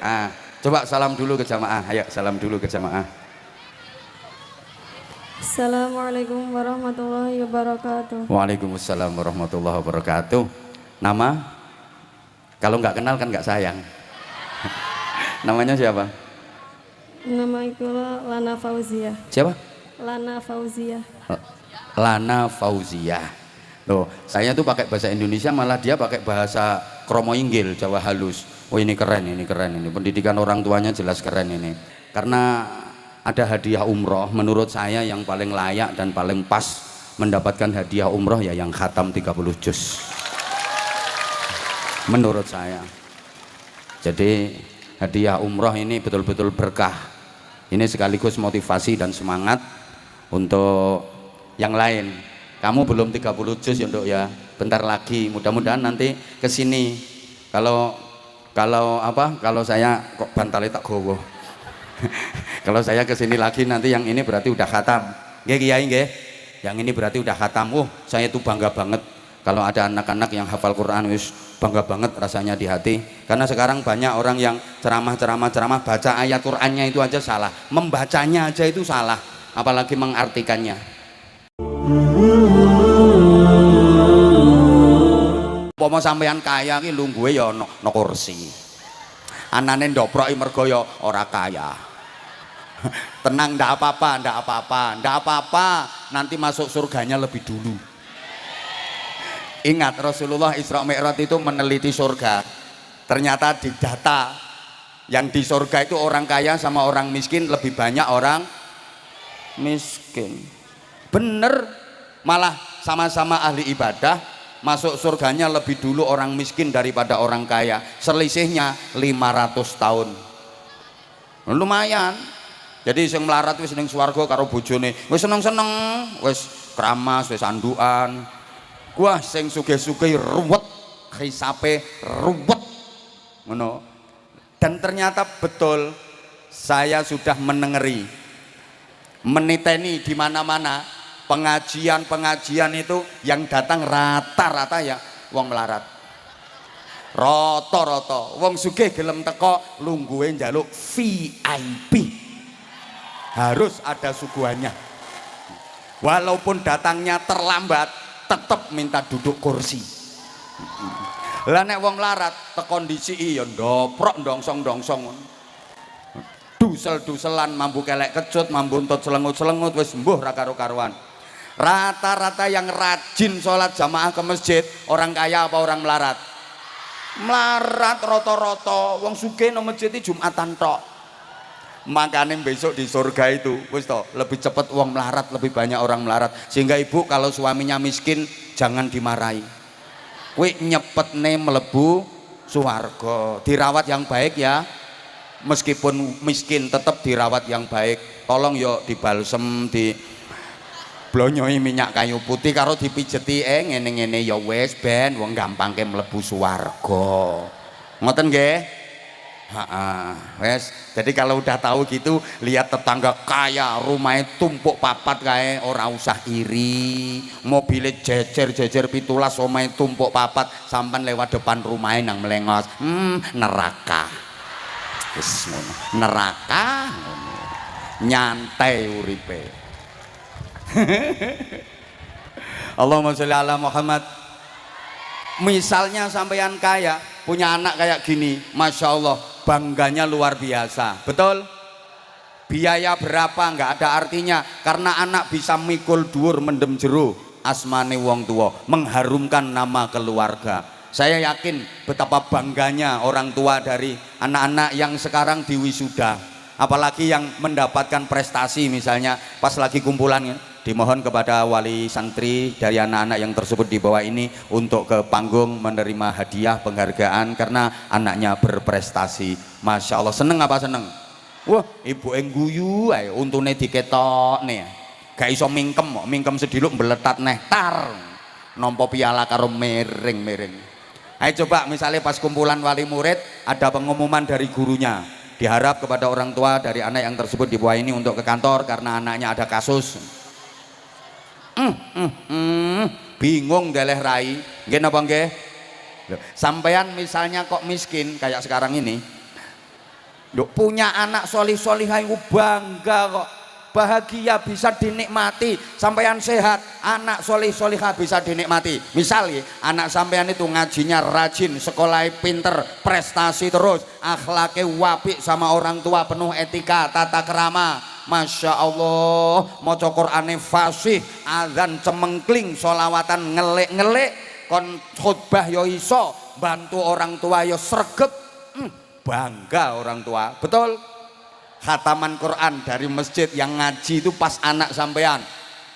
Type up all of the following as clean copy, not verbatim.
Ah, coba salam dulu ke jamaah. Ayo salam dulu ke jamaah. Assalamualaikum warahmatullahi wabarakatuh. Waalaikumsalam warahmatullahi wabarakatuh. Nama? Kalau nggak kenal kan nggak sayang. Namanya siapa? Nama itu Lana Fauzia. Siapa? Lana Fauzia. Lana Fauzia. Loh, saya tuh pakai bahasa Indonesia, malah dia pakai bahasa Kromo Inggil, Jawa halus. Oh ini keren, ini keren, ini pendidikan orang tuanya jelas keren ini. Karena ada hadiah umroh, menurut saya yang paling layak dan paling pas mendapatkan hadiah umroh ya yang khatam 30 juz. Menurut saya. Jadi hadiah umroh ini betul-betul berkah. Ini sekaligus motivasi dan semangat untuk yang lain. Kamu belum 30 juz ya Nduk ya, bentar lagi, mudah-mudahan nanti kesini. Kalau saya kok bantalnya tak gowo. Kalau saya kesini lagi nanti yang ini berarti udah khatam. Nggih Kiai nggih. Yang ini berarti udah khatam. Saya tuh bangga banget kalau ada anak-anak yang hafal Quran, wis bangga banget rasanya di hati. Karena sekarang banyak orang yang ceramah baca ayat Qur'annya itu aja salah, membacanya aja itu salah, apalagi mengartikannya. Pomo sampean kaya ki lungguhe ya no kursi. Anane ndoproki mergo ya ora kaya. Tenang, ndak apa-apa, nanti masuk surganya lebih dulu. Ingat Rasulullah Isra Mi'raj itu meneliti surga. Ternyata di data yang di surga itu orang kaya sama orang miskin lebih banyak orang miskin. Bener, malah sama-sama ahli ibadah, masuk surganya lebih dulu orang miskin daripada orang kaya. Selisihnya 500 tahun. Lumayan. Jadi sing melarat wis ning swarga karo bojone, wis seneng-seneng, wis kramas, wis andukan. Wah, sing sugih-sugih ruwet, hisape ruwet. Ngono. Dan ternyata betul, saya sudah meniteni di mana-mana pengajian itu yang datang rata-rata ya wong melarat. Rata-rata wong sugih gelem teko lungguhe njaluk VIP. Harus ada suguhannya. Walaupun datangnya terlambat, tetap minta duduk kursi. Lah nek wong larat tekon dhisiki ya ndoprok ndongsong-ndongsong. Dusel-duselan, mambu kelek kecut, mambu untut selengut-selengut, wis mbuh ra karo-karuan. Rata-rata yang rajin sholat jamaah ke masjid orang kaya apa orang melarat? Melarat rata-rata. Wong sugih nang masjid iki Jumatan tok. Makanya besok di surga itu wis toh lebih cepat uang melarat, lebih banyak orang melarat. Sehingga ibu kalau suaminya miskin jangan dimarahi. Kuwi nyepetne mlebu swarga. Dirawat yang baik ya. Meskipun miskin tetap dirawat yang baik. Tolong yo dibalsem, di blonyoi minyak kayu putih karo dipijeti ngene-ngene ya wis ben wong gampangke mlebu swarga. Ngoten nggih? Wes. Jadi kalau udah tahu gitu, lihat tetangga kaya, rumahnya tumpuk papat kae, ora usah iri. Mobilnya jejer 17, omahe tumpuk papat, sampan lewat depan rumahnya nang melengos. Neraka. Wis ngono. Neraka ngono. Nyantai uripe. Allahumma sholli ala Muhammad. Misalnya sampeyan kaya, punya anak kayak gini, masya Allah, bangganya luar biasa. Betul? Biaya berapa nggak ada artinya, karena anak bisa mikul dhuwur mendem jero asmane wong tua, mengharumkan nama keluarga. Saya yakin betapa bangganya orang tua dari anak-anak yang sekarang diwisuda, apalagi yang mendapatkan prestasi. Misalnya pas lagi kumpulan, dimohon kepada wali santri dari anak-anak yang tersebut di bawah ini untuk ke panggung menerima hadiah penghargaan karena anaknya berprestasi. Masya Allah, seneng apa seneng? Wah, ibu guyu ae untune diketokne. Gak iso mingkem sediluk mbeletat nektar. Nampa piala karo miring-miring. Ayo coba misalnya pas kumpulan wali murid ada pengumuman dari gurunya. Diharap kepada orang tua dari anak yang tersebut di bawah ini untuk ke kantor karena anaknya ada kasus. Bingung deleh rai, nggih napa nggih? Sampean misalnya kok miskin kayak sekarang ini, Loh, punya anak solih-solihah itu bangga kok, bahagia, bisa dinikmati. Sampean sehat, anak solih-solihah bisa dinikmati. Misal ya, anak sampean itu ngajinya rajin, sekolahnya pinter, prestasi terus, akhlaknya wapik sama orang tua, penuh etika, tata kerama, Masya Allah, maca Qur'ane fasih, azan cemengkling, sholawatan ngelik-ngelik, kon khutbah yo iso, bantu orang tua yo sregep. Bangga orang tua, betul. Khataman Quran dari masjid yang ngaji itu pas anak sampean,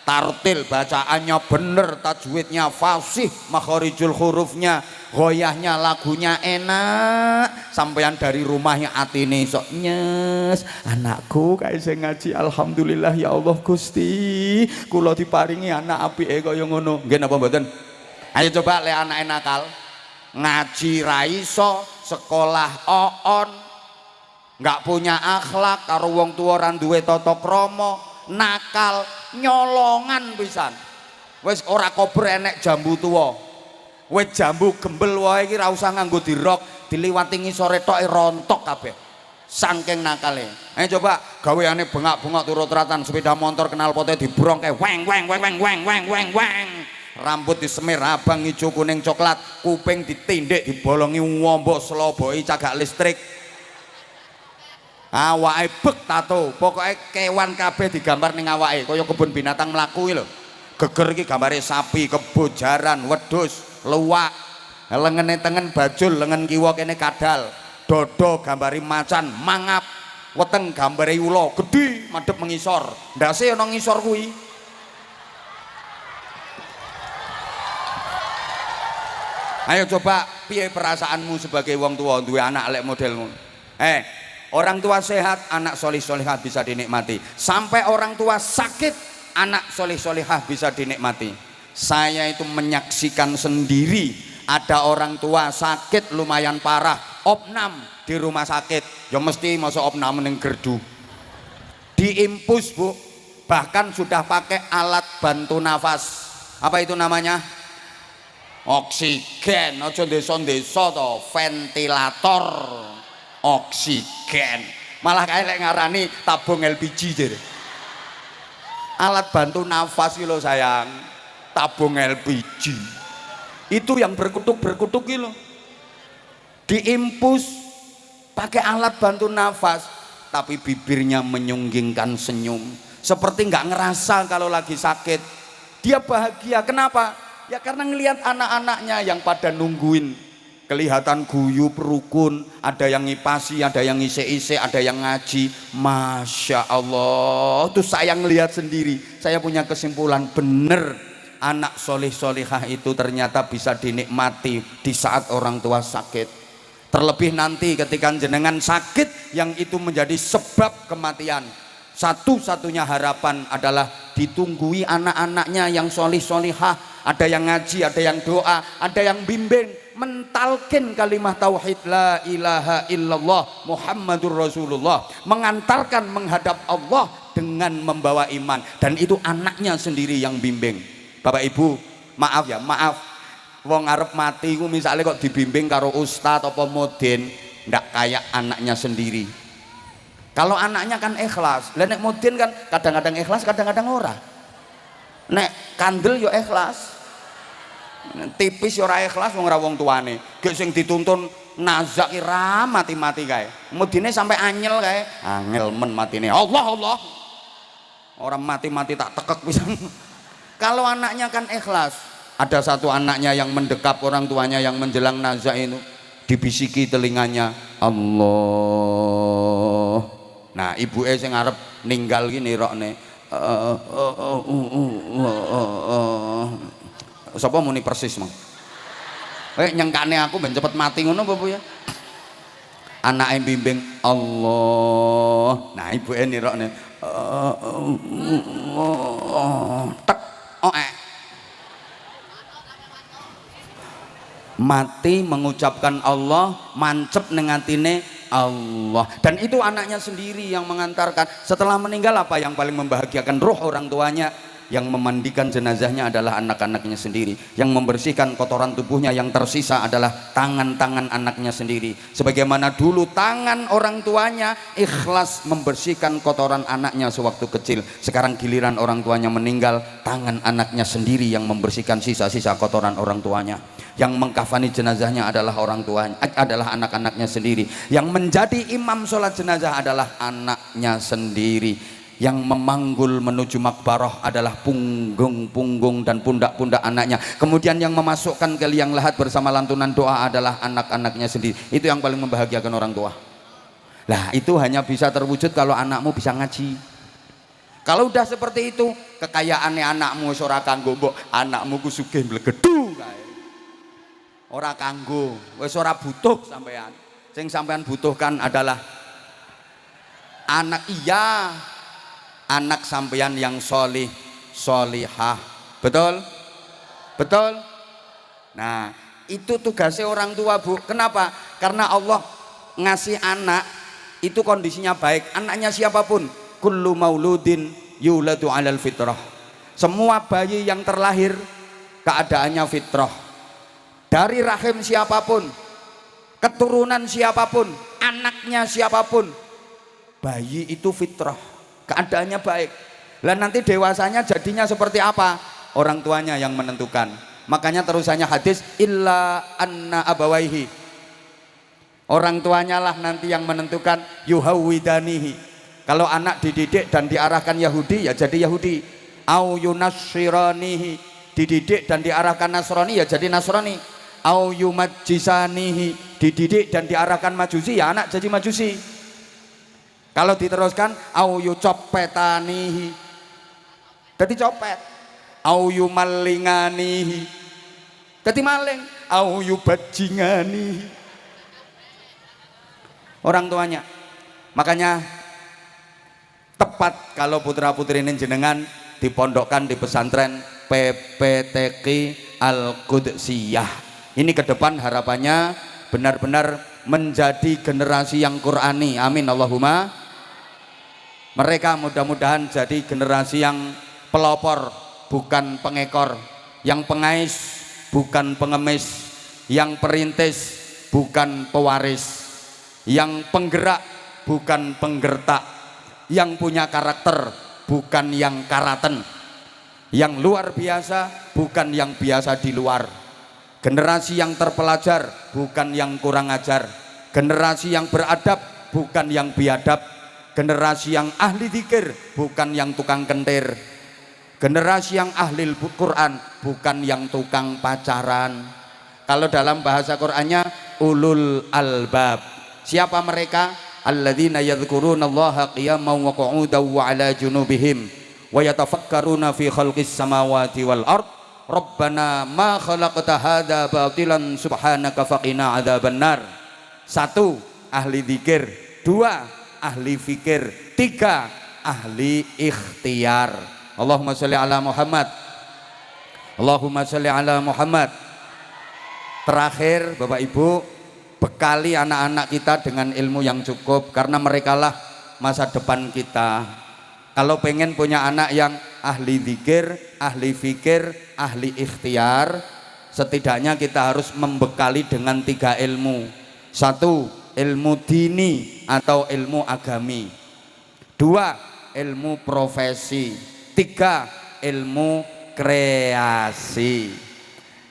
tartil bacaannya bener, tajwidnya fasih, makharijul hurufnya, goyahnya, lagunya enak, sampean dari rumahnya atine sok nyes, anakku kayak saya ngaji, alhamdulillah ya Allah Gusti, kula diparingi anak apike kaya ngono. Nggih napa mboten? Ayo coba le anake nakal, ngaji ra iso, sekolah oon, nggak punya akhlak, karo wong tua ora duwe tata krama, nakal, nyolongan pisan. Wis ora kober enek jambu tuwa, wis jambu gembel wae iki ra usah nganggo dirok, diliwati ngisore tok rontok kabeh, saking nakale. Ayo coba gaweane bengak-bengok turut ratan, sepeda motor knalpote dibrongke weng weng weng weng weng weng weng weng, rambut disemir abang hijau kuning coklat, kuping ditindik dibolongi wombok seloboi cagak listrik, awake bek tato, pokoknya kewan kabeh digambar ning awake kaya kebun binatang mlaku lho. Geger iki gambare sapi, kebo, jaran, wedhus, luwak, lengene tengen bajul, lengen kiwa kene kadal, dodo gambari macan, mangap, weteng gambare ula gedhi madhep mengisor, ndase ana ngisor kuwi. Ayo coba piye perasaanmu sebagai wong tua duwe anak lek model ngono. Orang tua sehat, anak solih-solihah bisa dinikmati. Sampai orang tua sakit, anak solih-solihah bisa dinikmati. Saya itu menyaksikan sendiri, ada orang tua sakit lumayan parah, opnam di rumah sakit, ya mesti masuk opnam ning gerdu, diimpus Bu, bahkan sudah pakai alat bantu nafas. Apa itu namanya? Oksigen, aja desa-desa to, ventilator oksigen, malah kayak lek ngarani tabung LPG jadi alat bantu nafas gitu sayang, tabung LPG itu yang berkutuk gitu, diimpus pakai alat bantu nafas, tapi bibirnya menyunggingkan senyum seperti nggak ngerasa kalau lagi sakit. Dia bahagia, kenapa? Ya karena ngelihat anak-anaknya yang pada nungguin, kelihatan guyub rukun, ada yang ngipasi, ada yang ngise-ise, ada yang ngaji. Masya Allah, tuh saya ngelihat sendiri, saya punya kesimpulan, bener anak solih-solihah itu ternyata bisa dinikmati di saat orang tua sakit. Terlebih nanti ketika jenengan sakit, yang itu menjadi sebab kematian, satu-satunya harapan adalah ditunggui anak-anaknya yang solih-solihah, ada yang ngaji, ada yang doa, ada yang bimbing, mentalkin kalimah tauhid la ilaha illallah Muhammadur Rasulullah, mengantarkan menghadap Allah dengan membawa iman, dan itu anaknya sendiri yang bimbing. Bapak Ibu, maaf ya, maaf, wong arep mati ku misalnya kok dibimbing karo ustadz apa modin, ndak kayak anaknya sendiri. Kalau anaknya kan ikhlas, lah nek modin kan kadang-kadang ikhlas, kadang-kadang ora. Nek kandel yo ikhlas, tipis ora ikhlas wong ora wong tuane. Gek sing dituntun nazak ira mati-mati kae. Mudine sampai anyel kae. Angel men matine. Allah Allah. Orang mati-mati tak tekek pisan. Kalau anaknya kan ikhlas. Ada satu anaknya yang mendekap orang tuanya yang menjelang nazak itu, dibisiki telinganya Allah. Nah, ibuke sing arep ninggal ki nirokne sapa muni persis mang. Nyengkane aku ben cepet mati ngono apa Bu ya. Anake bimbing Allah. Nah, ibuke nirokne tek mati mengucapkan Allah, mancep ning atine Allah. Dan itu anaknya sendiri yang mengantarkan. Setelah meninggal apa yang paling membahagiakan? Ruh orang tuanya. yang memandikan jenazahnya adalah anak-anaknya sendiri, yang membersihkan kotoran tubuhnya yang tersisa adalah tangan-tangan anaknya sendiri. Sebagaimana dulu tangan orang tuanya ikhlas membersihkan kotoran anaknya sewaktu kecil, sekarang giliran orang tuanya meninggal, tangan anaknya sendiri yang membersihkan sisa-sisa kotoran orang tuanya. Yang mengkafani jenazahnya adalah orang tuanya, adalah anak-anaknya sendiri. Yang menjadi imam sholat jenazah adalah anaknya sendiri. Yang memanggul menuju makbarah adalah punggung-punggung dan pundak-pundak anaknya. Kemudian yang memasukkan ke liang lahat bersama lantunan doa adalah anak-anaknya sendiri. Itu yang paling membahagiakan orang tua. Lah itu hanya bisa terwujud kalau anakmu bisa ngaji. Kalau udah seperti itu, kekayaannya anakmu ora kanggo mbok, anakmu ku sugih mlegedu kae. Ora kanggo, wis ora butuh sampean. Sing sampean butuhkan adalah anak anak sampeyan yang solih solihah. Betul? Betul? Nah itu tugasnya orang tua, Bu. Kenapa? Karena Allah ngasih anak itu kondisinya baik. Anaknya siapapun, kullu mauludin yuladu alal fitrah. Semua bayi yang terlahir keadaannya fitrah. Dari rahim siapapun, keturunan siapapun, anaknya siapapun, bayi itu fitrah, keadaannya baik. Lah nanti dewasanya jadinya seperti apa? Orang tuanya yang menentukan. Makanya terusannya hadis illa anna abawaihi, orang tuanya lah nanti yang menentukan. Yuhawwidanihi, kalau anak dididik dan diarahkan Yahudi ya jadi Yahudi. Au yunassiranihi, dididik dan diarahkan Nasrani ya jadi Nasrani. Au yumajjisanihi, dididik dan diarahkan Majusi ya anak jadi Majusi. Kalau diteruskan au yucopetanihi, jadi copet. Au yumallinganihi, jadi maling. Au yubajinganihi, orang tuanya. Makanya tepat kalau putra putri ini jenengan dipondokkan di pesantren PPTQ Al-Qudsiyah. Ini ke depan harapannya benar-benar menjadi generasi yang Qurani. Amin Allahumma. Mereka mudah-mudahan jadi generasi yang pelopor bukan pengekor, yang pengais bukan pengemis, yang perintis bukan pewaris, yang penggerak bukan penggertak, yang punya karakter bukan yang karaten, yang luar biasa bukan yang biasa di luar. Generasi yang terpelajar bukan yang kurang ajar, generasi yang beradab bukan yang biadab, generasi yang ahli dzikir bukan yang tukang kentir, generasi yang ahli Quran bukan yang tukang pacaran. Kalau dalam bahasa Qurannya ulul albab. Siapa mereka? Alladzina yadhkurunallaha qiyaman wa qu'udan wa 'ala junubihim wa yatafakkaruna fi khalqis samawati wal ard. Rabbana ma khalaqta hadza batilan subhanaka faqina adzabannar. 1. Ahli dzikir, 2. Ahli fikir, 3. Ahli ikhtiar. Allahumma sholli ala Muhammad. Allahumma sholli ala Muhammad. Terakhir Bapak Ibu, bekali anak-anak kita dengan ilmu yang cukup, karena merekalah masa depan kita. Kalau pengen punya anak yang ahli dzikir, ahli fikir, ahli ikhtiar, setidaknya kita harus membekali dengan 3 ilmu. 1. Ilmu dini atau ilmu agami. 2. Ilmu profesi. 3. Ilmu kreasi.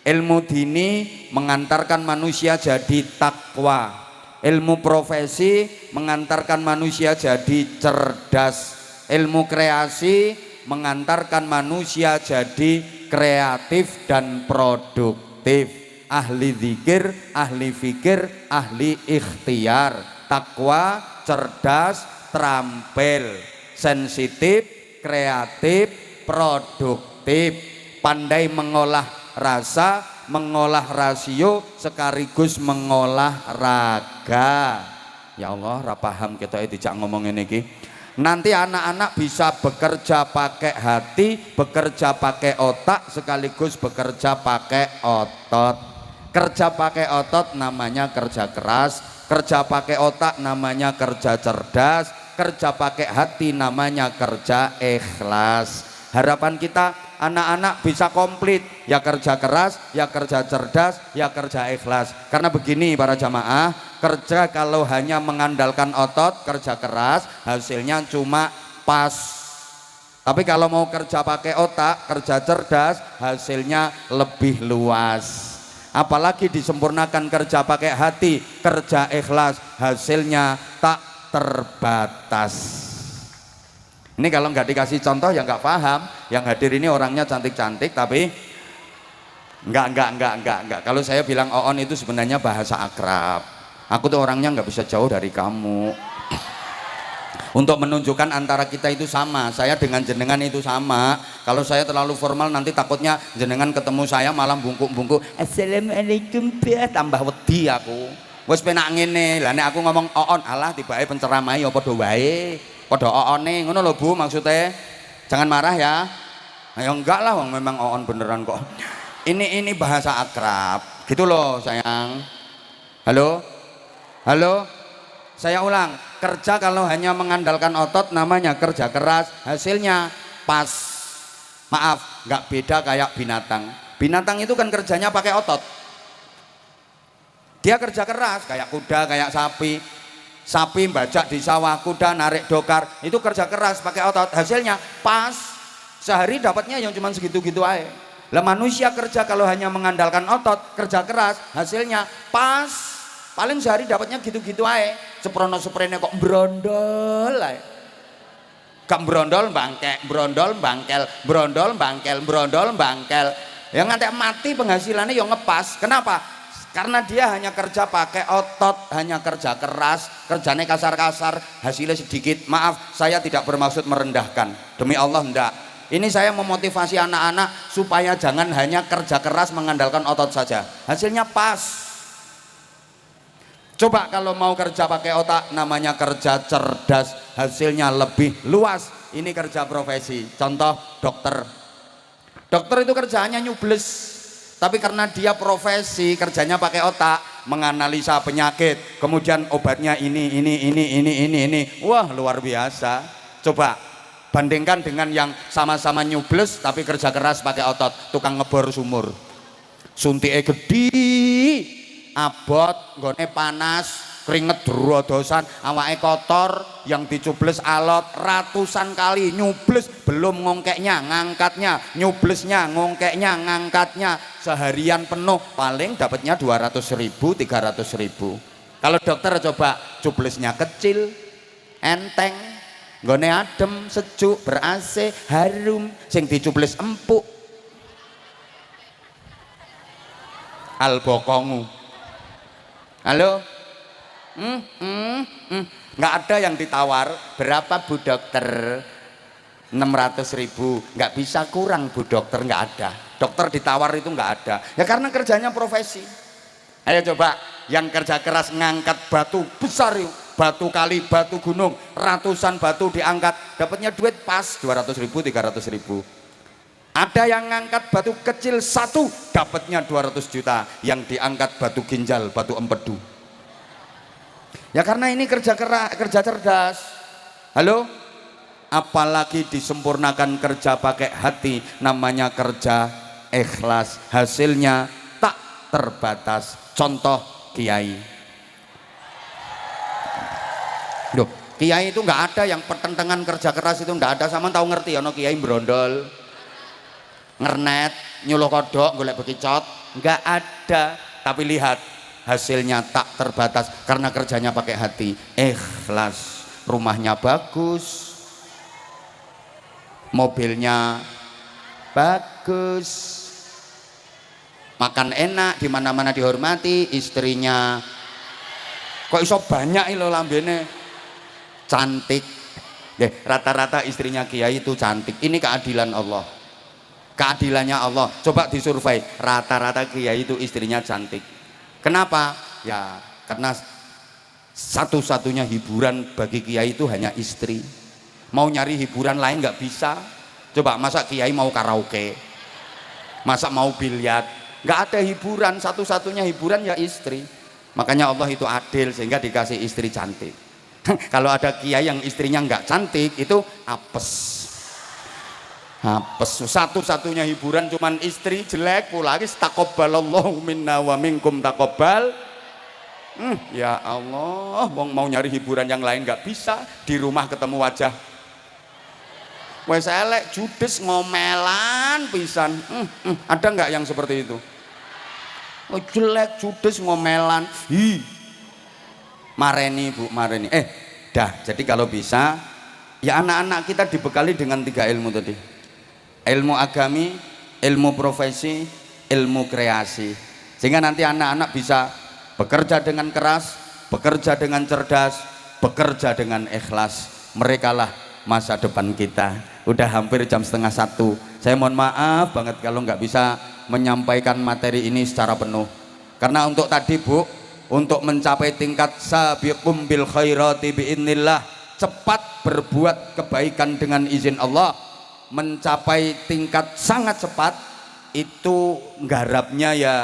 Ilmu dini mengantarkan manusia jadi takwa. Ilmu profesi mengantarkan manusia jadi cerdas. Ilmu kreasi mengantarkan manusia jadi kreatif dan produktif. Ahli zikir, ahli fikir, ahli ikhtiar, takwa, cerdas, terampil, sensitif, kreatif, produktif, pandai mengolah rasa, mengolah rasio, sekaligus mengolah raga. Ya Allah, ra paham kita dijak ngomong ini ki. Nanti anak-anak bisa bekerja pakai hati, bekerja pakai otak, sekaligus bekerja pakai otot. Kerja pakai otot namanya kerja keras, kerja pakai otak namanya kerja cerdas, kerja pakai hati namanya kerja ikhlas. Harapan kita anak-anak bisa komplit, ya kerja keras, ya kerja cerdas, ya kerja ikhlas. Karena begini para jamaah, kerja kalau hanya mengandalkan otot, kerja keras, hasilnya cuma pas. Tapi kalau mau kerja pakai otak, kerja cerdas, hasilnya lebih luas. Apalagi disempurnakan kerja pakai hati, kerja ikhlas, hasilnya tak terbatas. Ini kalau nggak dikasih contoh ya nggak paham. Yang hadir ini orangnya cantik-cantik tapi enggak. Kalau saya bilang oon itu sebenarnya bahasa akrab. Aku tuh orangnya nggak bisa jauh dari kamu. Untuk menunjukkan antara kita itu sama, saya dengan jenengan itu sama. Kalau saya terlalu formal nanti takutnya jenengan ketemu saya malah bungkuk-bungkuk. Assalamualaikum, tambah wedi aku. Wes penak ngene. Lah nek aku ngomong oon, alah tibae penceramai ya padha wae. Padha oone ngono lho Bu maksudnya. Jangan marah ya. Ya enggak lah memang oon beneran kok. Ini bahasa akrab. Gitu loh sayang. Halo? Halo? Saya ulang, kerja kalau hanya mengandalkan otot namanya kerja keras, hasilnya pas. Maaf, nggak beda kayak binatang. Binatang itu kan kerjanya pakai otot. Dia kerja keras kayak kuda, kayak sapi. Sapi bajak di sawah, kuda narik dokar, itu kerja keras pakai otot, hasilnya pas. Sehari dapatnya yang cuma segitu-gitu aja. Lah manusia kerja kalau hanya mengandalkan otot, kerja keras, hasilnya pas. Paling sehari dapatnya gitu-gitu aja. Seprono-seprene kok brondol aja. Gak brondol bangkek, brondol bangkel, brondol bangkel, brondol bangkel. Yang ngantek mati penghasilannya yang ngepas. Kenapa? Karena dia hanya kerja pakai otot, hanya kerja keras, kerjanya kasar-kasar, hasilnya sedikit. Maaf, saya tidak bermaksud merendahkan. Demi Allah enggak. Ini saya memotivasi anak-anak supaya jangan hanya kerja keras mengandalkan otot saja. Hasilnya pas. Coba kalau mau kerja pakai otak namanya kerja cerdas, hasilnya lebih luas. Ini kerja profesi. Contoh dokter. Dokter itu kerjaannya nyubles. Tapi karena dia profesi kerjanya pakai otak, menganalisa penyakit, kemudian obatnya ini. Wah, luar biasa. Coba bandingkan dengan yang sama-sama nyubles tapi kerja keras pakai otot, tukang ngebor sumur. Suntike gede. Abot, nggone panas, keringet drodosan, awake kotor, yang dicubles alot ratusan kali, nyubles belum ngongkeknya, ngangkatnya, nyublesnya, ngongkeknya, ngangkatnya, seharian penuh paling dapatnya 200.000, 300.000. Kalau dokter coba cublesnya kecil, enteng, nggone adem, sejuk, ber AC, harum, sing dicubles empuk, albokongu. Halo? Nggak ada yang ditawar. Berapa Bu Dokter? 600.000. Nggak bisa kurang Bu Dokter, nggak ada. Dokter ditawar itu nggak ada. Ya karena kerjanya profesi. Ayo coba yang kerja keras ngangkat batu besar yuk. Batu kali, batu gunung, ratusan batu diangkat, dapatnya duit pas 200.000, 300.000. Ada yang ngangkat batu kecil satu, dapatnya 200 juta. Yang diangkat batu ginjal, batu empedu. Ya karena ini kerja keras, kerja cerdas. Halo? Apalagi disempurnakan kerja pakai hati, namanya kerja ikhlas. Hasilnya tak terbatas. Contoh kiai. Loh, kiai itu nggak ada yang pertentangan kerja keras itu nggak ada. Sama tahu ngerti ya, no kiai brondol. Ngernet, nyuluh kodok, golek bekicot, nggak ada. Tapi lihat hasilnya tak terbatas karena kerjanya pakai hati, ikhlas. Rumahnya bagus, mobilnya bagus, makan enak, di mana-mana dihormati, istrinya kok iso banyak lo lambene, cantik. Rata-rata istrinya kiai itu cantik. Ini keadilan Allah. Keadilannya Allah. Coba disurvei, rata-rata kiai itu istrinya cantik. Kenapa? Ya karena satu-satunya hiburan bagi kiai itu hanya istri. Mau nyari hiburan lain nggak bisa. Coba masa kiai mau karaoke, masa mau biliar, nggak ada hiburan. Satu-satunya hiburan ya istri. Makanya Allah itu adil sehingga dikasih istri cantik. Kalau ada kiai yang istrinya nggak cantik itu apes. Apes, satu-satunya hiburan cuman istri jelek pula lagi taqabbalallahu minna wa minkum taqabbal. Ya Allah, mau nyari hiburan yang lain nggak bisa, di rumah ketemu wajah wes elek judes ngomelan pisan. Ada nggak yang seperti itu? Oh, jelek judes ngomelan, mareni bu, mareni. Jadi kalau bisa ya anak-anak kita dibekali dengan 3 ilmu tadi, ilmu agami, ilmu profesi, ilmu kreasi, sehingga nanti anak-anak bisa bekerja dengan keras, bekerja dengan cerdas, bekerja dengan ikhlas. Mereka lah masa depan kita. Udah hampir jam 12:30. Saya mohon maaf banget kalau nggak bisa menyampaikan materi ini secara penuh. Karena untuk tadi bu, untuk mencapai tingkat sabiqum bil khairati biidznillah, cepat berbuat kebaikan dengan izin Allah, mencapai tingkat sangat cepat, itu nggarapnya ya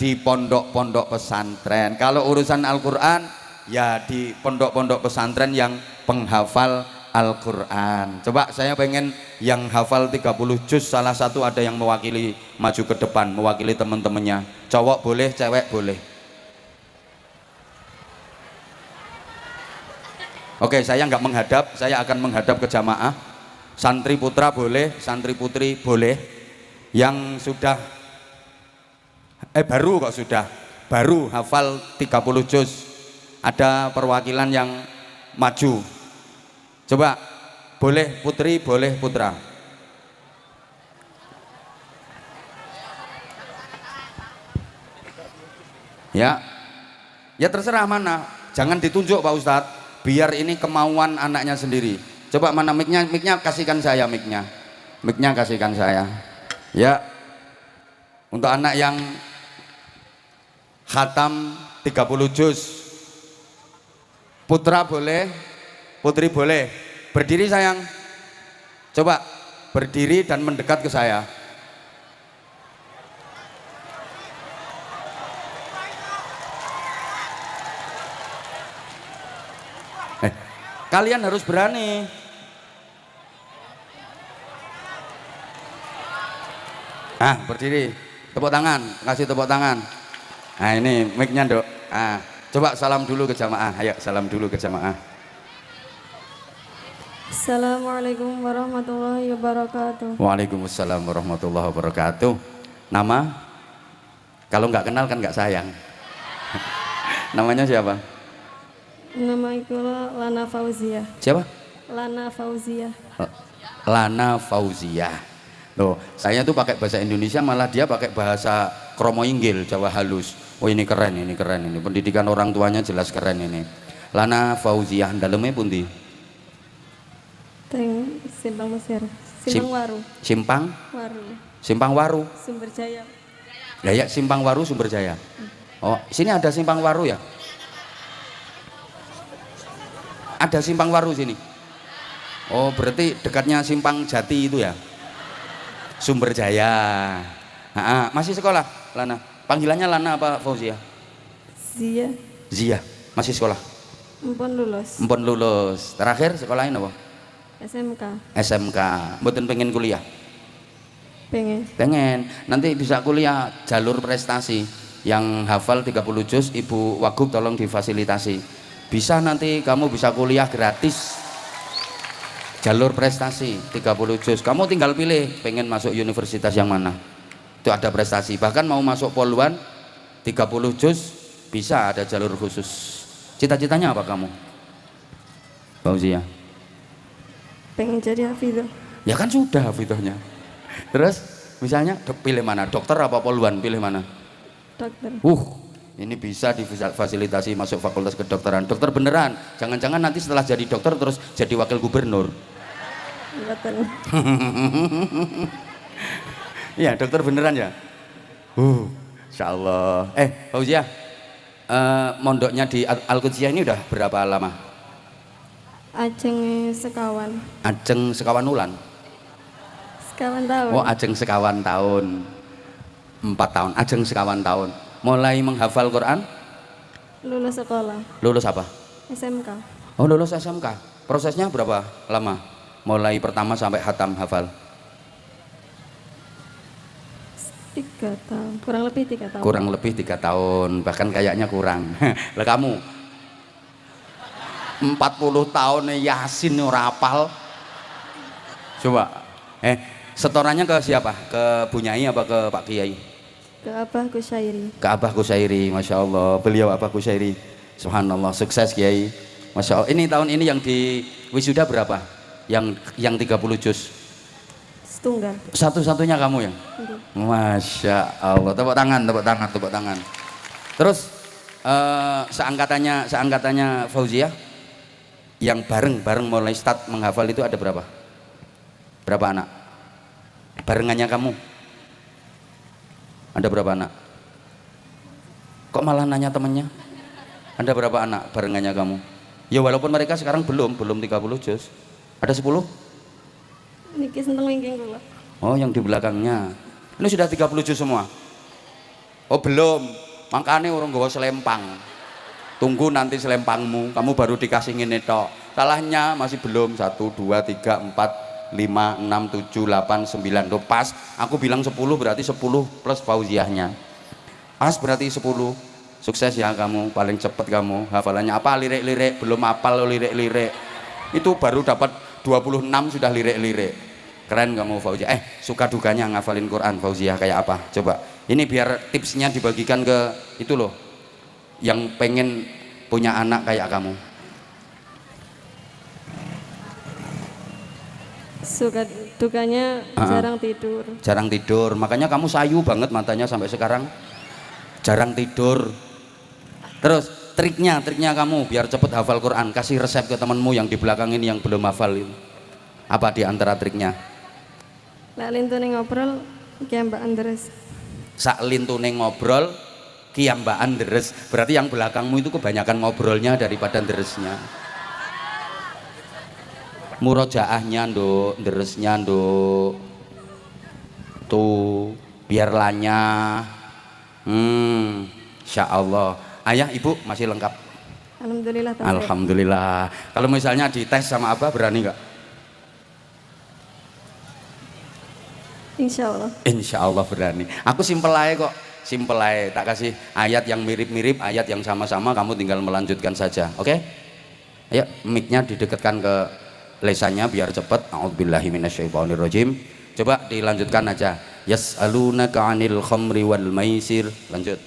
di pondok-pondok pesantren. Kalau urusan Al-Quran ya di pondok-pondok pesantren yang penghafal Al-Quran. Coba saya pengen yang hafal 30 juz, salah satu ada yang mewakili maju ke depan, mewakili teman-temannya. Cowok boleh, cewek boleh. Oke, saya nggak menghadap, saya akan menghadap ke jamaah. Santri putra boleh, santri putri boleh. Yang sudah baru kok sudah baru hafal 30 juz, ada perwakilan yang maju. Coba, boleh putri, boleh putra. Ya terserah mana, jangan ditunjuk Pak Ustadz, biar ini kemauan anaknya sendiri. Coba mana mic-nya, kasihkan saya mic-nya kasihkan saya. Ya, untuk anak yang khatam 30 juz, putra boleh, putri boleh. Berdiri sayang, coba berdiri dan mendekat ke saya. Kalian harus berani. Berdiri, tepuk tangan, kasih tepuk tangan. Ini mic-nya dok. Coba salam dulu ke jamaah. Ayo salam dulu ke jamaah. Assalamualaikum warahmatullahi wabarakatuh. Waalaikumsalam warahmatullahi wabarakatuh. Nama? Kalau nggak kenal kan nggak sayang. Namanya siapa? Nama aku Lana Fauzia. Siapa? Lana Fauzia. Lana Fauzia. Loh, saya tuh pakai bahasa Indonesia, malah dia pakai bahasa Kromo Inggil, Jawa halus. Oh ini keren, ini keren, ini pendidikan orang tuanya jelas keren ini. Lana Fauzia, dalamnya pundi? Simpang Mesir, Simpang Waru. Simpang? Waru. Simpang Waru. Sumber Jaya. Ya Simpang Waru Sumber Jaya. Oh, sini ada Simpang Waru ya? Ada Simpang Waru sini. Oh, berarti dekatnya Simpang Jati itu ya? Sumber Jaya. Masih sekolah, Lana? Panggilannya Lana apa Fauzia? Zia. Zia. Masih sekolah? Empon lulus. Terakhir sekolahin apa? SMK. Mboten pengen kuliah? Pengen. Nanti bisa kuliah jalur prestasi. Yang hafal 30 juz, Ibu Wagub tolong difasilitasi. Bisa nanti kamu bisa kuliah gratis. Jalur prestasi 30 juz. Kamu tinggal pilih pengen masuk universitas yang mana. Itu ada prestasi. Bahkan mau masuk Poluan 30 juz bisa ada jalur khusus. Cita-citanya apa kamu? Fauzia? Pengen jadi hafidhah. Ya kan sudah hafidhahnya. Terus misalnya pilih mana? Dokter apa Poluan? Pilih mana? Dokter. Ini bisa difasilitasi masuk fakultas kedokteran. Dokter beneran. Jangan-jangan nanti setelah jadi dokter terus jadi wakil gubernur. Betul. Iya, dokter beneran ya. Insyaallah. Fauzia, mondoknya di Al-Qudsiyah ini udah berapa lama? Ajeng sekawan. Ajeng sekawan wulan. Sekawan tahun. Oh, ajeng sekawan tahun. 4 tahun. Ajeng sekawan tahun. Mulai menghafal Quran? Lulus sekolah. Lulus apa? SMK. Oh, lulus SMK. Prosesnya berapa lama? Mulai pertama sampai hatam hafal? 3 tahun, kurang lebih 3 tahun. Kurang lebih 3 tahun, bahkan kayaknya kurang. Lah kamu 40 tahun Yasin ora hafal. Coba setorannya ke siapa? Ke Bunyai apa ke Pak Kiai? Ke Abah Kusyairi. Ke Abah Kusyairi, Masya Allah. Beliau Abah Kusyairi, subhanallah, sukses Kiai, Masya Allah. Ini tahun ini yang di wisuda berapa? Yang 30 juz? Setunggal. Satu-satunya kamu ya? Nggih. Masya Allah. Tepuk tangan, tepuk tangan, tepuk tangan. Terus seangkatannya Fauziah yang bareng mulai start menghafal itu ada berapa? Berapa anak? Barengannya kamu? Ada berapa anak? Kok malah nanya temennya? Ada berapa anak barengannya kamu? Ya walaupun mereka sekarang belum 30 juz. Ada 10? Niki seneng wingking kula. Oh, yang di belakangnya. Ini sudah 30 juz semua? Oh, belum. Makanya orang gawa selempang. Tunggu nanti selempangmu, kamu baru dikasih ngene tok. Salahnya masih belum. 1 2 3 4 5 6 7 8 9. Loh, pas. Aku bilang 10 berarti 10 plus Fauziahnya. Pas berarti 10. Sukses ya kamu, paling cepet kamu. Hafalannya apa? Lirik-lirik, belum hafal lo lirik-lirik. Itu baru dapat 26 sudah lirik-lirik. Keren kamu Fauziah. Suka dukanya ngafalin Quran Fauziah kayak apa? Coba. Ini biar tipsnya dibagikan ke itu loh. Yang pengen punya anak kayak kamu. Suka dukanya jarang tidur. Jarang tidur, makanya kamu sayu banget matanya sampai sekarang. Jarang tidur. Terus triknya kamu biar cepet hafal Quran, kasih resep ke temanmu yang di belakang ini yang belum hafal itu. Apa di antara triknya? Lek lintune ngobrol kiambaan deres. Sak lintune ngobrol kiambaan deres. Berarti yang belakangmu itu kebanyakan ngobrolnya daripada deresnya. Murojaahnya nduk, deresnya nduk. Tuh, biar lanyah. Insya Allah. Ayah, ibu masih lengkap. Alhamdulillah. Alhamdulillah. Kalau misalnya dites sama Abah berani nggak? Insya Allah. Insya Allah berani. Aku simpel aja kok. Simpel aja. Tak kasih ayat yang mirip-mirip, ayat yang sama-sama. Kamu tinggal melanjutkan saja. Oke? Ayo, mic-nya didekatkan ke lesannya biar cepet. A'udzubillahi minasyaitonirrajim. Coba dilanjutkan aja. Yas'alunaka 'anil khamri wal maisir. Lanjut.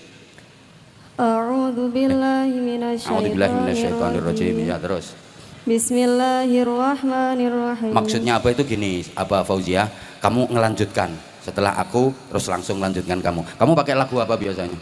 A'udzubillahi minasyaitonirrajim. Ya, terus. Bismillahirrahmanirrahim. Maksudnya apa itu gini, Abah Fauziah, kamu ngelanjutkan setelah aku terus langsung lanjutkan kamu. Kamu pakai lagu apa biasanya?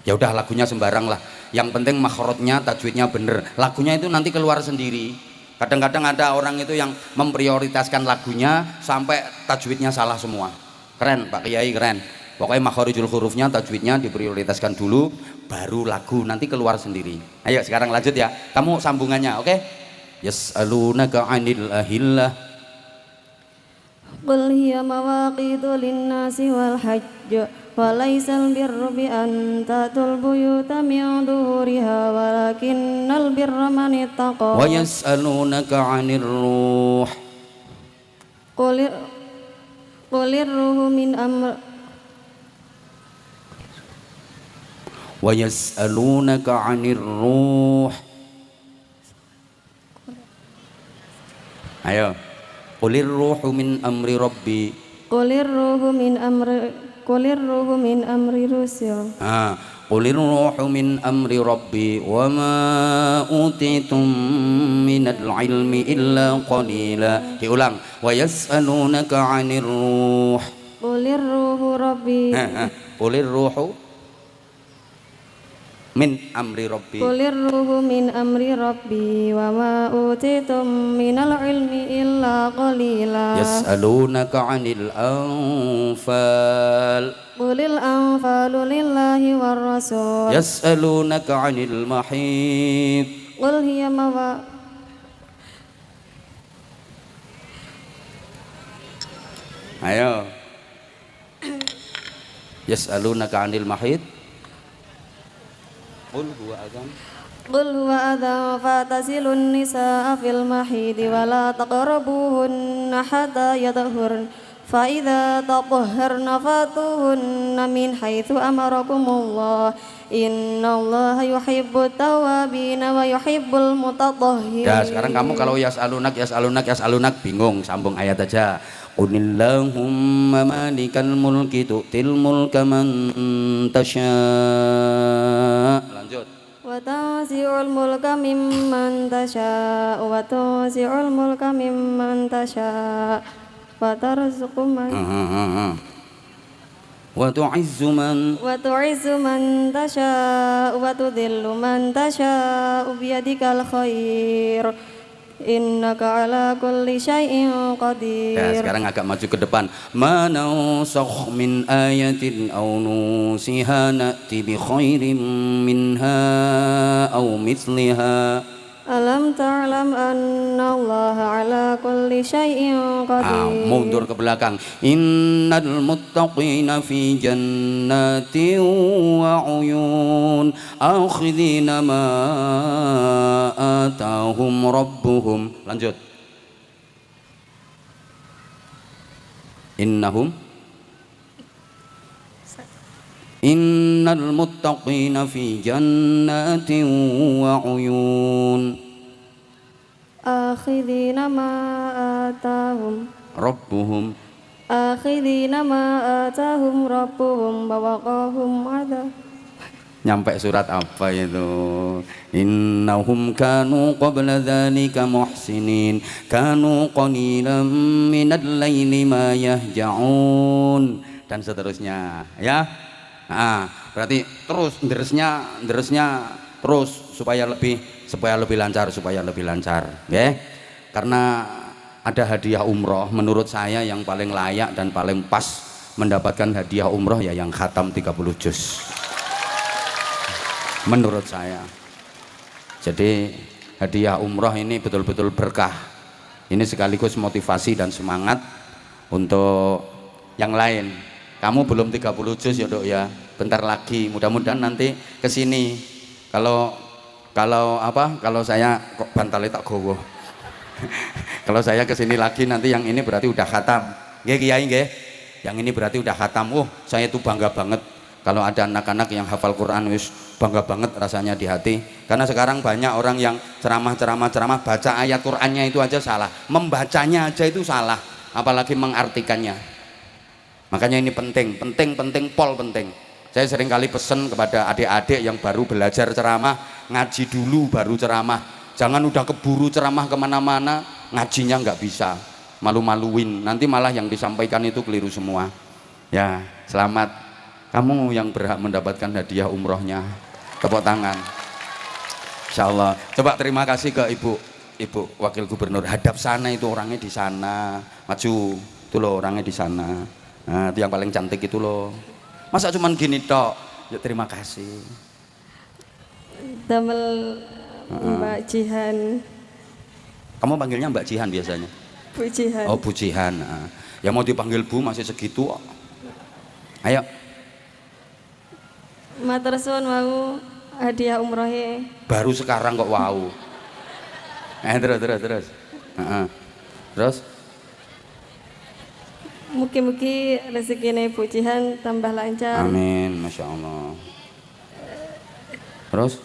Ya udah lagunya sembarang lah. Yang penting makhrajnya, tajwidnya bener. Lagunya itu nanti keluar sendiri. Kadang-kadang ada orang itu yang memprioritaskan lagunya sampai tajwidnya salah semua. Keren Pak Kiai, keren. Pokoknya makharijul hurufnya, tajwidnya diprioritaskan dulu, baru lagu nanti keluar sendiri. Ayo sekarang lanjut ya. Kamu sambungannya, oke? Yas'alunaka 'anil ahillah. Qul hiya mawaqitu lin-nasi wal hajj wa laysal birru bi an tatul buyuta min dhuhuriha walakinnal birra man ittaqa. Wa yas'alunaka 'anir ruh. Qulir ruhu min amr. Wa yas'alunaka 'anir ruh. Ayo. Qulir ruhu min amri rabbi. Qulir ruhu min amri rusul. Qulir ruhu min amri rabbi wa ma utitum minal ilmi illa qalila. Diulang. Wa yas'alunaka 'anir ruh. Qulir ruhu rabbi. Qulir ruhu min amri rabbi. Qulir ruhu min amri rabbi wa ma utitum minal ilmi illa qalila. Yas'alunaka 'anil anfal. Qulil anfalu lillahi war rasul. Yas'alunaka 'anil mahid. Qul hiya Ayo. Yas'alunaka 'anil mahid. Qul huwa adzan. Qul huwa adzan fatasilun nisaa fil mahidi wa la taqrabuhunna hatta yatahurna فإذا تطهرن فاتوهن من حيث أمركم الله إن الله يحب التوابين ويحب المتطهرين. Ya sekarang kamu kalau yas'alunak bingung, sambung ayat aja. Qulillahumma malikal mulki tu'til mulka man tasha. Lanjut. Wa tanzi'ul mulka mimman tasha wa tanzi'ul mulka mimman tasha wa tarzuqu man wa tu'izzu man tasha wa tudhillu man tasha biyadikal khair innaka ala kulli syai'in qadir. Ya, sekarang agak maju ke depan. Manansakh min ayatin aw nusiha na'ti bi khairin minha aw mithliha. Alam ta'lam anna Allah ala kulli syai'in qadir. Mundur ke belakang. Innal muttaqina fi jannatin wa uyun akhidhina ma atahum rabbuhum. Lanjut. Innal muttaqina fi jannatin wa uyun akhidhina ma atahum rabbuhum wa waqahum adab. Nyampe surat apa itu? Innahum kanu qabla dzalika muhsinin kanu qalilan minal laili ma yahja'un dan seterusnya ya. Nah, berarti terus deres-nya terus supaya lebih lancar, ya. Karena ada hadiah umroh, menurut saya yang paling layak dan paling pas mendapatkan hadiah umroh ya yang khatam 30 juz. Menurut saya. Jadi hadiah umroh ini betul-betul berkah. Ini sekaligus motivasi dan semangat untuk yang lain. Kamu belum 30 juz ya Dok ya, bentar lagi, mudah-mudahan nanti kesini. Kalau saya kok bantalnya tak gowo. Kalau saya kesini lagi nanti yang ini berarti udah khatam. Nggih Kiai nggih. Yang ini berarti udah khatam. Saya itu bangga banget kalau ada anak-anak yang hafal Quran, wis bangga banget rasanya di hati. Karena sekarang banyak orang yang ceramah baca ayat Qurannya itu aja salah, membacanya aja itu salah, apalagi mengartikannya. Makanya ini penting. Saya sering kali pesan kepada adik-adik yang baru belajar ceramah, ngaji dulu baru ceramah. Jangan udah keburu ceramah kemana-mana, ngajinya nggak bisa, malu-maluin. Nanti malah yang disampaikan itu keliru semua. Ya, selamat. Kamu yang berhak mendapatkan hadiah umrohnya. Tepuk tangan. Insya Allah. Coba terima kasih ke Ibu Wakil Gubernur. Hadap sana itu orangnya di sana. Maju, itu loh orangnya di sana. Nah, itu yang paling cantik itu loh. Masa cuman gini tok? Ya terima kasih. Damel Mbak Jihan. Kamu panggilnya Mbak Jihan biasanya? Bu Jihan. Oh Bu Jihan. Ya mau dipanggil Bu masih segitu. Ayo. Matur suwun mau hadiah umrohe. Baru sekarang kok wow. Terus. Terus. Mugi-mugi rezekine Bu Jihan tambah lancar. Amin, Masya Allah. Terus?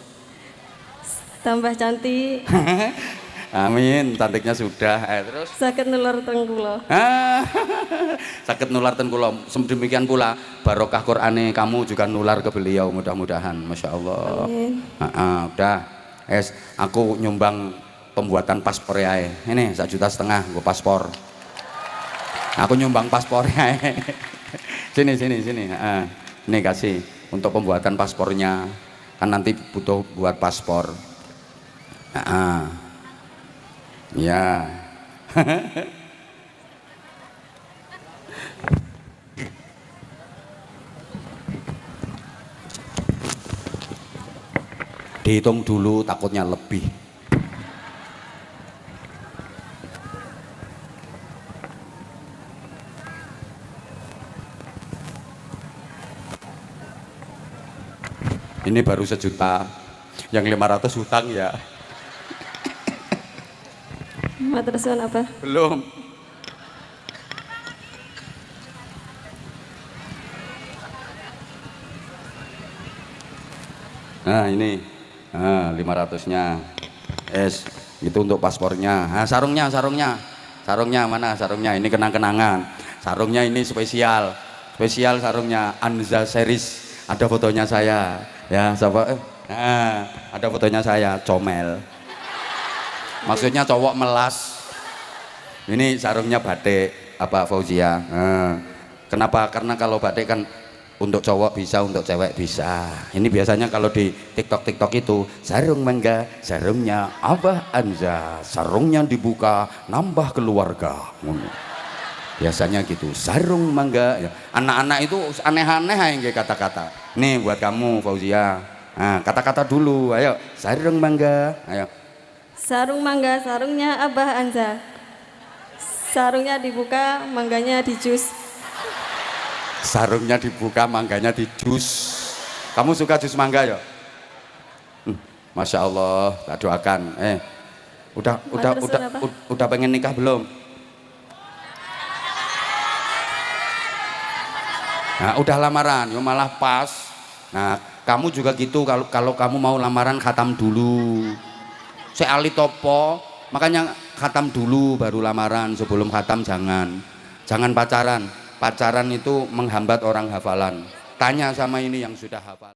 tambah cantik. Amin, cantiknya sudah. Terus Saged nular teng kula. sakit nular ten kula. Demikian pula barokah Qur'ane kamu juga nular ke beliau mudah-mudahan. Masya Allah. Amin. Udah. Aku nyumbang pembuatan paspor ya. Ini 1,5 juta gue paspor. Aku nyumbang paspor ya. Sini. Ini kasih untuk pembuatan paspornya. Kan nanti butuh buat paspor. Ya. Dihitung dulu takutnya lebih. Ini baru 1 juta, yang 500 hutang ya. Matur suwun apa? Belum. Nah ini 500-nya. Es, itu untuk paspornya. Nah, sarungnya mana sarungnya? Ini kenang-kenangan. Sarungnya ini spesial sarungnya Anza series. Ada fotonya saya. Ya, siapa? Nah, ada fotonya saya, comel. Maksudnya cowok melas. Ini sarungnya batik, apa Fauzia? Nah, kenapa? Karena kalau batik kan untuk cowok bisa, untuk cewek bisa. Ini biasanya kalau di TikTok itu sarung mangga, sarungnya Abah Anza, sarungnya dibuka nambah keluarga. Biasanya gitu, sarung mangga. Anak-anak itu aneh-aneh yang kata-kata. Nih buat kamu Fauzia. Nah, kata-kata dulu, ayo. Sarung mangga, ayo. Sarung mangga, sarungnya Abah Anza. Sarungnya dibuka, mangganya di jus. Sarungnya dibuka, mangganya di jus. Kamu suka jus mangga ya? Masya Allah, tak doakan. Udah pengen nikah belum? Nah, udah lamaran, yo malah pas. Nah, kamu juga gitu. Kalau kamu mau lamaran khatam dulu. Saya ali topo, makanya khatam dulu baru lamaran. Sebelum khatam jangan pacaran. Pacaran itu menghambat orang hafalan. Tanya sama ini yang sudah hafal.